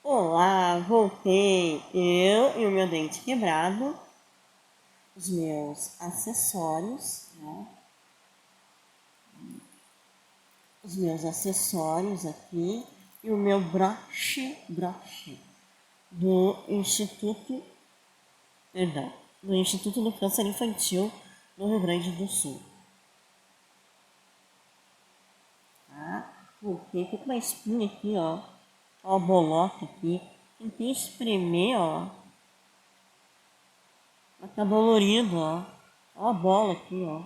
Olá, voltei. Eu e o meu dente quebrado, os meus acessórios, né? Os meus acessórios aqui e o meu broche do Instituto, perdão, do Instituto do Câncer Infantil no Rio Grande do Sul. Tá? Voltei, tô com uma espinha aqui, ó. Ó, a bolota aqui. Tentei espremer, ó. Mas tá dolorido, ó. Ó a bola aqui, ó.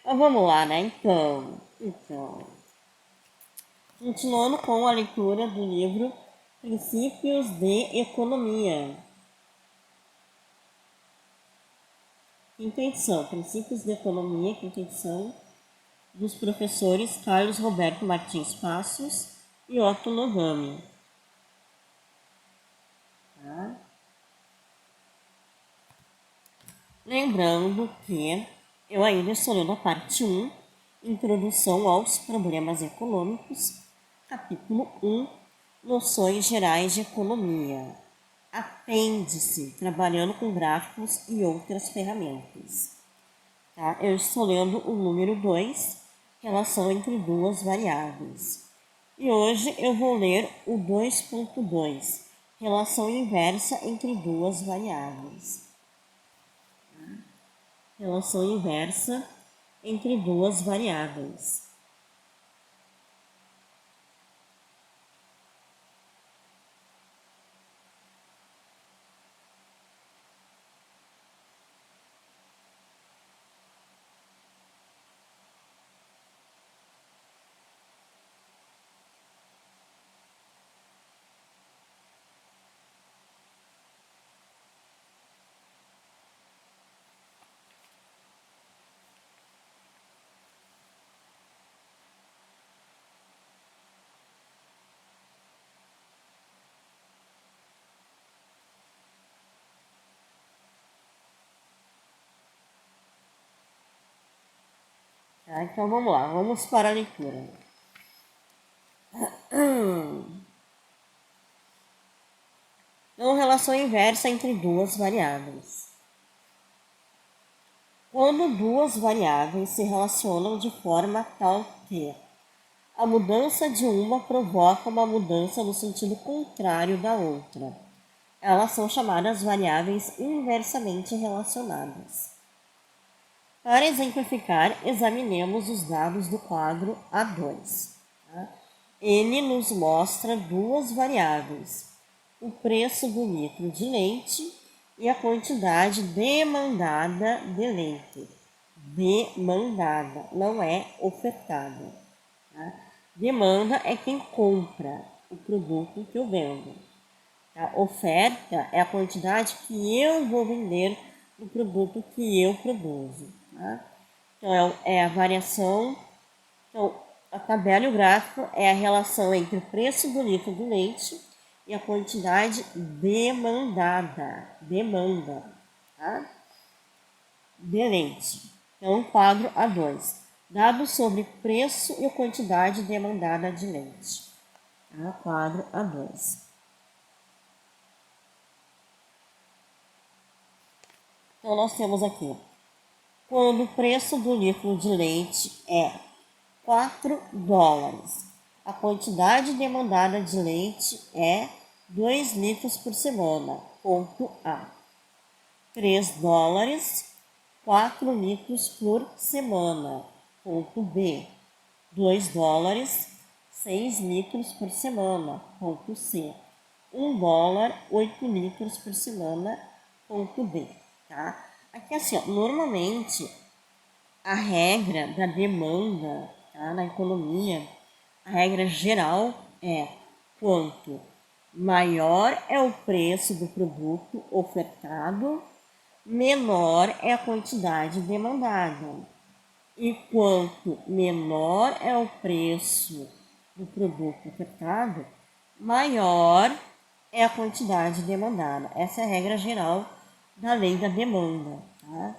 Mas vamos lá, né? Então, continuando com a leitura do livro Princípios de Economia. Quinta edição, Princípios de Economia, quinta edição, dos professores Carlos Roberto Martins Passos e Otto Nogami. Tá? Lembrando que eu ainda estou lendo a parte 1, Introdução aos Problemas Econômicos, capítulo 1, Noções Gerais de Economia, Apêndice, Trabalhando com Gráficos e Outras Ferramentas. Tá? Eu estou lendo o número 2, Relação entre Duas Variáveis. E hoje eu vou ler o 2.2, Relação Inversa entre Duas Variáveis. Relação inversa entre duas variáveis. Tá? Então vamos lá, vamos para a leitura. Então, relação inversa entre duas variáveis. Quando duas variáveis se relacionam de forma tal que a mudança de uma provoca uma mudança no sentido contrário da outra, elas são chamadas variáveis inversamente relacionadas. Para exemplificar, examinemos os dados do quadro A2. Tá? Ele nos mostra duas variáveis, o preço do litro de leite e a quantidade demandada de leite. Demandada, não é ofertada. Tá? Demanda é quem compra o produto que eu vendo. A oferta é a quantidade que eu vou vender do produto que eu produzo. Tá? Então, é a variação. Então, a tabela e o gráfico é a relação entre o preço do litro do leite e a quantidade demandada. Demanda. Tá? De leite. Então, quadro A2. Dados sobre preço e quantidade demandada de leite. Tá? Quadro A2. Então, nós temos aqui, quando o preço do litro de leite é 4 dólares, a quantidade demandada de leite é 2 litros por semana, ponto A. 3 dólares, 4 litros por semana, ponto B. 2 dólares, 6 litros por semana, ponto C. 1 dólar, 8 litros por semana, ponto D. Tá? Aqui assim, ó, normalmente a regra da demanda, tá, na economia, a regra geral é quanto maior é o preço do produto ofertado, menor é a quantidade demandada. E quanto menor é o preço do produto ofertado, maior é a quantidade demandada. Essa é a regra geral da lei da demanda. Tá?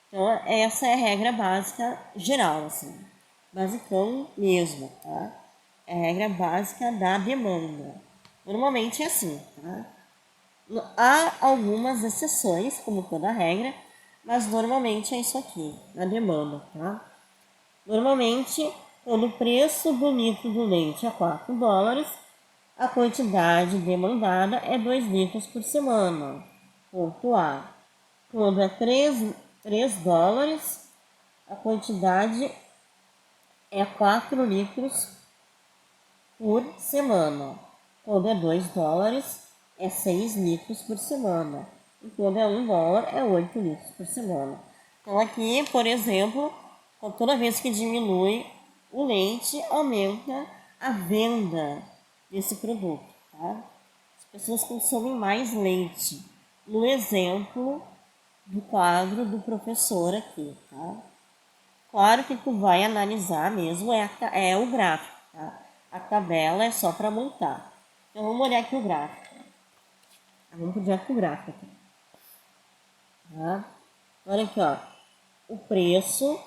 Então, essa é a regra básica geral, assim. Basicão mesmo. Tá? É a regra básica da demanda. Normalmente é assim, tá? Há algumas exceções, como toda regra, mas normalmente é isso aqui, a demanda, tá? Normalmente, quando o preço do litro do leite é 4 dólares, a quantidade demandada é 2 litros por semana. Ponto A. Quando é 3 dólares, a quantidade é 4 litros por semana. Quando é 2 dólares, é 6 litros por semana. E quando é 1 dólar, é 8 litros por semana. Então aqui, por exemplo, toda vez que diminui o leite, aumenta a venda desse produto. Tá? As pessoas consomem mais leite. No exemplo do quadro do professor aqui. Tá? Claro que tu vai analisar mesmo é o gráfico, tá? A tabela é só para montar. Então vamos olhar aqui o gráfico. Vamos olhar aqui o gráfico. Tá? Olha aqui, ó. O preço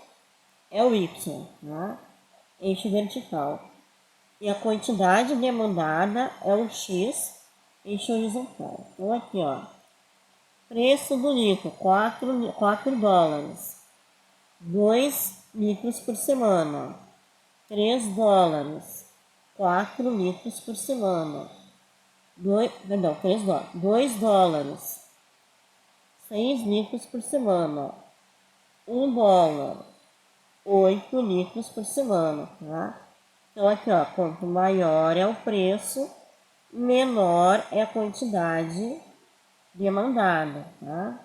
é o Y, tá? Eixo vertical. E a quantidade demandada é o X, eixo horizontal. Então aqui, ó. Preço do litro, 4 dólares. 2 litros por semana. 3 dólares, 4 litros por semana. 3 dólares, 2 dólares, 6 litros por semana. 1 dólar, 8 litros por semana, tá? Então aqui, ó, quanto maior é o preço, menor é a quantidade demandada, tá?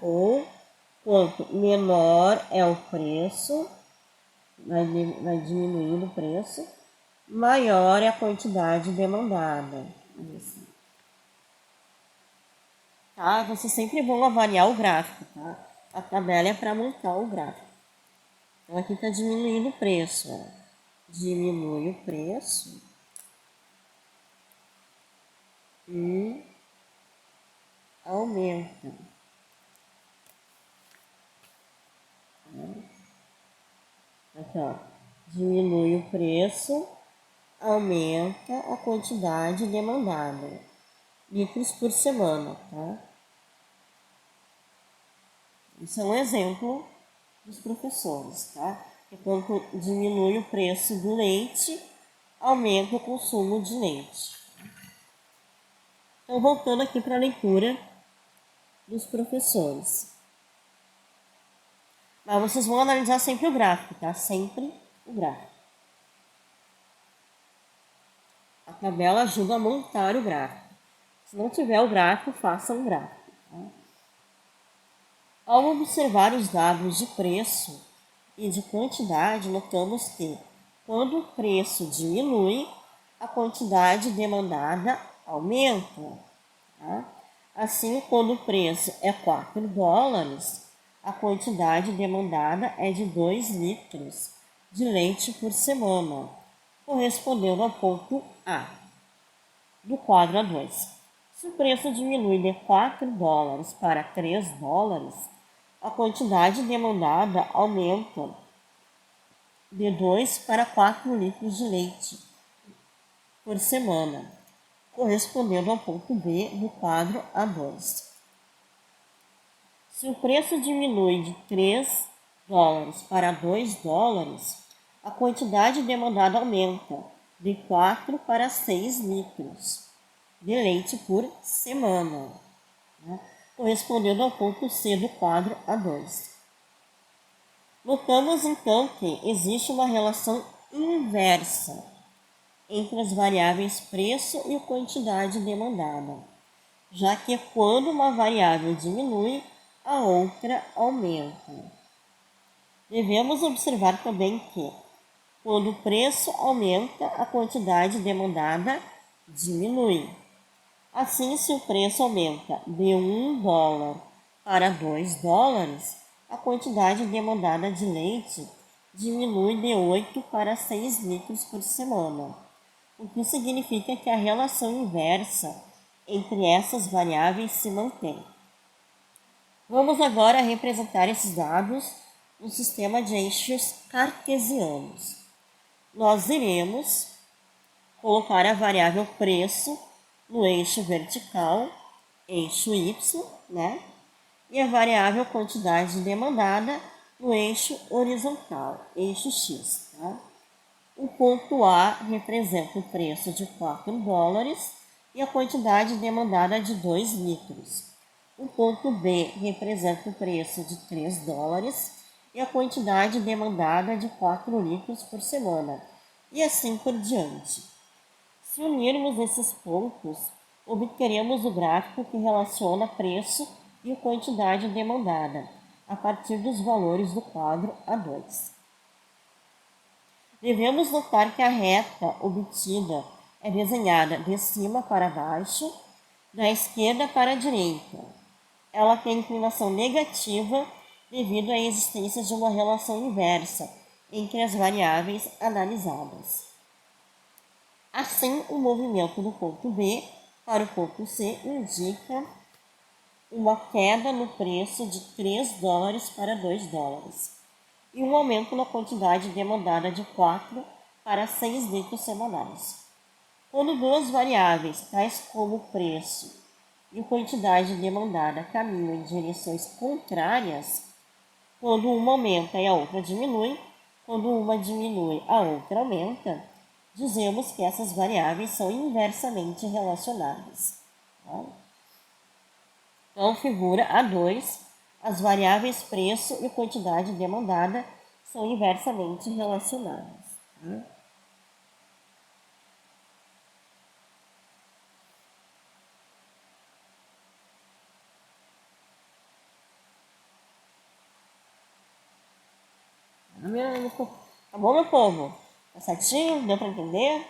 Ou quanto menor é o preço, vai diminuindo o preço, maior é a quantidade demandada. Isso. Tá? Vocês sempre vão avaliar o gráfico, tá? A tabela é para montar o gráfico. Então aqui está diminuindo o preço. Ó. Diminui o preço e aumenta. Aqui, ó. Diminui o preço, aumenta a quantidade demandada. Litros por semana, tá? Isso é um exemplo dos professores, tá? Que quando diminui o preço do leite, aumenta o consumo de leite. Então, voltando aqui para a leitura dos professores. Mas vocês vão analisar sempre o gráfico, tá? Sempre o gráfico. A tabela ajuda a montar o gráfico. Se não tiver o gráfico, faça um gráfico. Tá? Ao observar os dados de preço e de quantidade, notamos que, quando o preço diminui, a quantidade demandada aumenta. Tá? Assim, quando o preço é 4 dólares, a quantidade demandada é de 2 litros de leite por semana, correspondendo ao ponto A do quadro A2. Se o preço diminui de 4 dólares para 3 dólares, a quantidade demandada aumenta de 2 para 4 litros de leite por semana, correspondendo ao ponto B do quadro A2. Se o preço diminui de 3 dólares para 2 dólares, a quantidade demandada aumenta de 4 para 6 litros de leite por semana, né? Correspondendo ao ponto C do quadro A2. Notamos então que existe uma relação inversa entre as variáveis preço e quantidade demandada, já que quando uma variável diminui, a outra aumenta. Devemos observar também que, quando o preço aumenta, a quantidade demandada diminui. Assim, se o preço aumenta de 1 dólar para 2 dólares, a quantidade demandada de leite diminui de 8 para 6 litros por semana, o que significa que a relação inversa entre essas variáveis se mantém. Vamos agora representar esses dados no sistema de eixos cartesianos. Nós iremos colocar a variável preço no eixo vertical, eixo Y, né? E a variável quantidade demandada no eixo horizontal, eixo X, tá? O ponto A representa o preço de 4 dólares e a quantidade demandada de 2 litros. O ponto B representa o preço de 3 dólares e a quantidade demandada de 4 litros por semana, e assim por diante. Se unirmos esses pontos, obteremos o gráfico que relaciona preço e quantidade demandada, a partir dos valores do quadro A2. Devemos notar que a reta obtida é desenhada de cima para baixo, da esquerda para a direita. Ela tem inclinação negativa devido à existência de uma relação inversa entre as variáveis analisadas. Assim, o movimento do ponto B para o ponto C indica uma queda no preço de 3 dólares para 2 dólares e um aumento na quantidade demandada de 4 para 6 litros semanais. Quando duas variáveis, tais como preço e quantidade demandada, caminham em direções contrárias, quando uma aumenta e a outra diminui, quando uma diminui, a outra aumenta, dizemos que essas variáveis são inversamente relacionadas. Tá? Então, figura A2, as variáveis preço e quantidade demandada são inversamente relacionadas. Tá? Tá bom, meu povo? Tá certinho? Deu para entender?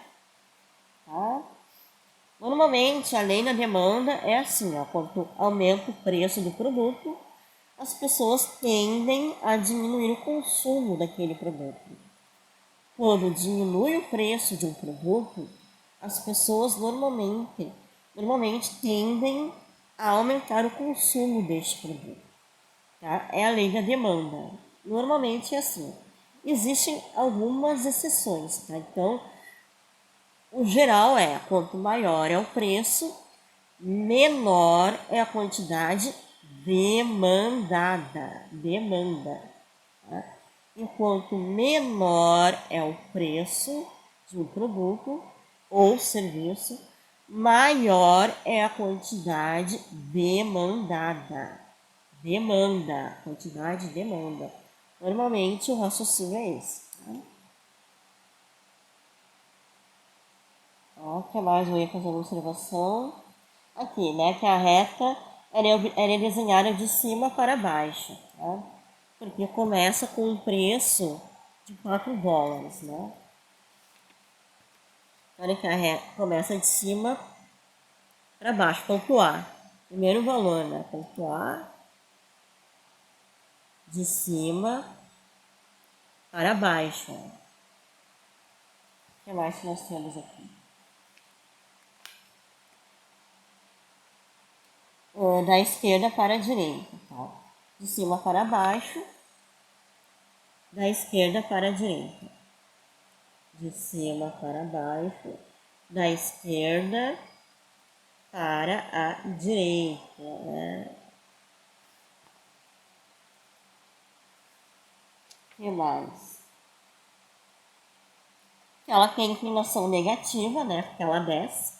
Tá? Normalmente, a lei da demanda é assim, ó, quando aumenta o preço do produto, as pessoas tendem a diminuir o consumo daquele produto. Quando diminui o preço de um produto, as pessoas normalmente tendem a aumentar o consumo deste produto. Tá? É a lei da demanda. Normalmente é assim. Existem algumas exceções, tá? Então, o geral é, quanto maior é o preço, menor é a quantidade demanda. Tá? Enquanto menor é o preço de um produto ou serviço, maior é a quantidade demandada. Quantidade demanda. Normalmente o raciocínio é esse. Tá? Ó, o que mais eu ia fazer uma observação? Aqui, né, que a reta é desenhada de cima para baixo, tá? Porque começa com um preço de 4 dólares, né? Olha que a reta começa de cima para baixo, ponto A. Primeiro valor, né? Ponto A, de cima para baixo. O que mais que nós temos aqui? Da esquerda para a direita, tá? De cima para baixo, da esquerda para a direita. De cima para baixo, da esquerda para a direita, né? O que mais? Ela tem inclinação negativa, né? Porque ela desce.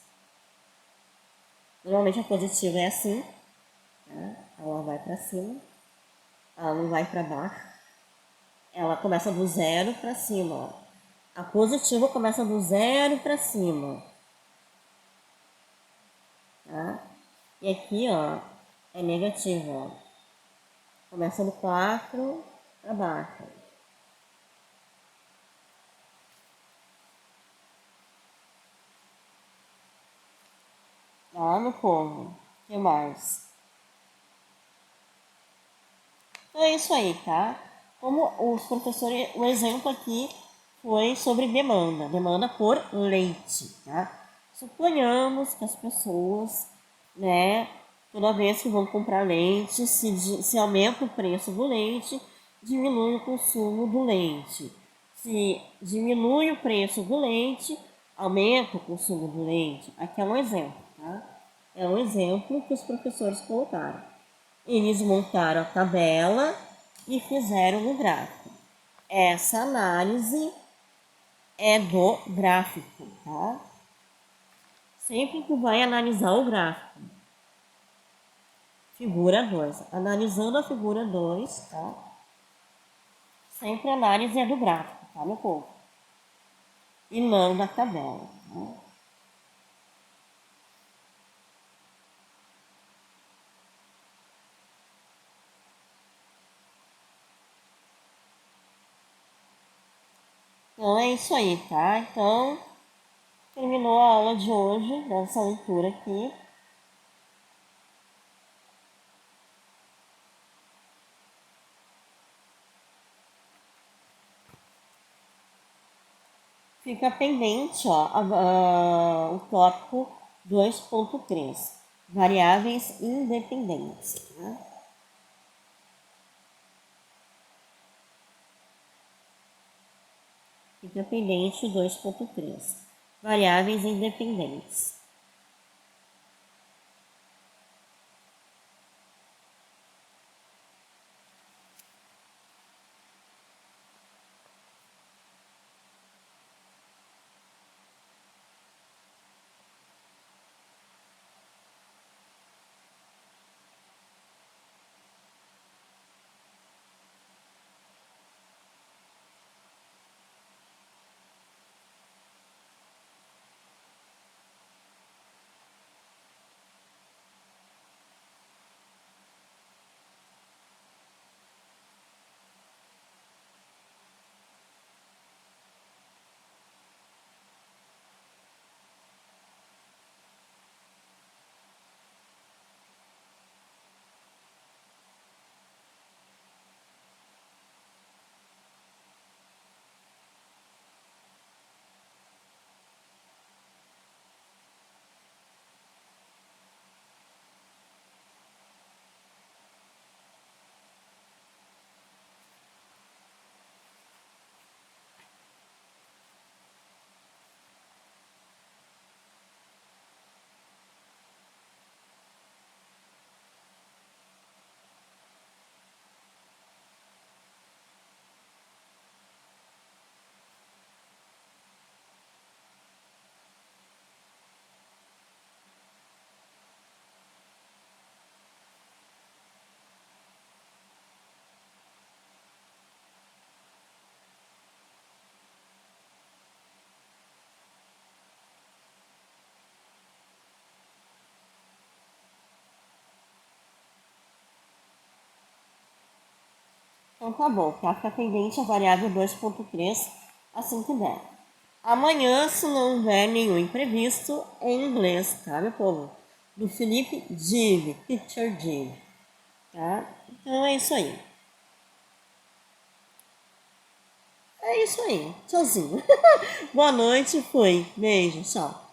Normalmente a positiva é assim, né? Ela vai para cima, ela não vai para baixo. Ela começa do zero para cima, ó. A positiva começa do zero para cima, tá? E aqui, ó, é negativa, ó. Começa do 4 para baixo. Tá, meu povo? O que mais? Então é isso aí, tá? Como os professores, o exemplo aqui foi sobre demanda por leite, tá? Suponhamos que as pessoas, né, toda vez que vão comprar leite, se aumenta o preço do leite, diminui o consumo do leite. Se diminui o preço do leite, aumenta o consumo do leite. Aqui é um exemplo, tá? É um exemplo que os professores colocaram. Eles montaram a tabela e fizeram o gráfico. Essa análise é do gráfico, tá? Sempre que vai analisar o gráfico. Figura 2. Analisando a figura 2, tá? Sempre a análise é do gráfico, tá, meu povo? E não da tabela, tá? Então é isso aí, tá? Então, terminou a aula de hoje, dessa leitura aqui. Fica pendente, ó, o tópico 2.3, variáveis independentes, tá? Fica pendente o 2.3, variáveis independentes. Então tá bom, tá? Fica pendente a variável 2.3 assim que der. Amanhã, se não houver nenhum imprevisto, em inglês, tá, meu povo? Do Felipe Div, Picture Div, tá? Então é isso aí. É isso aí. Tchauzinho. Boa noite, fui. Beijo, tchau.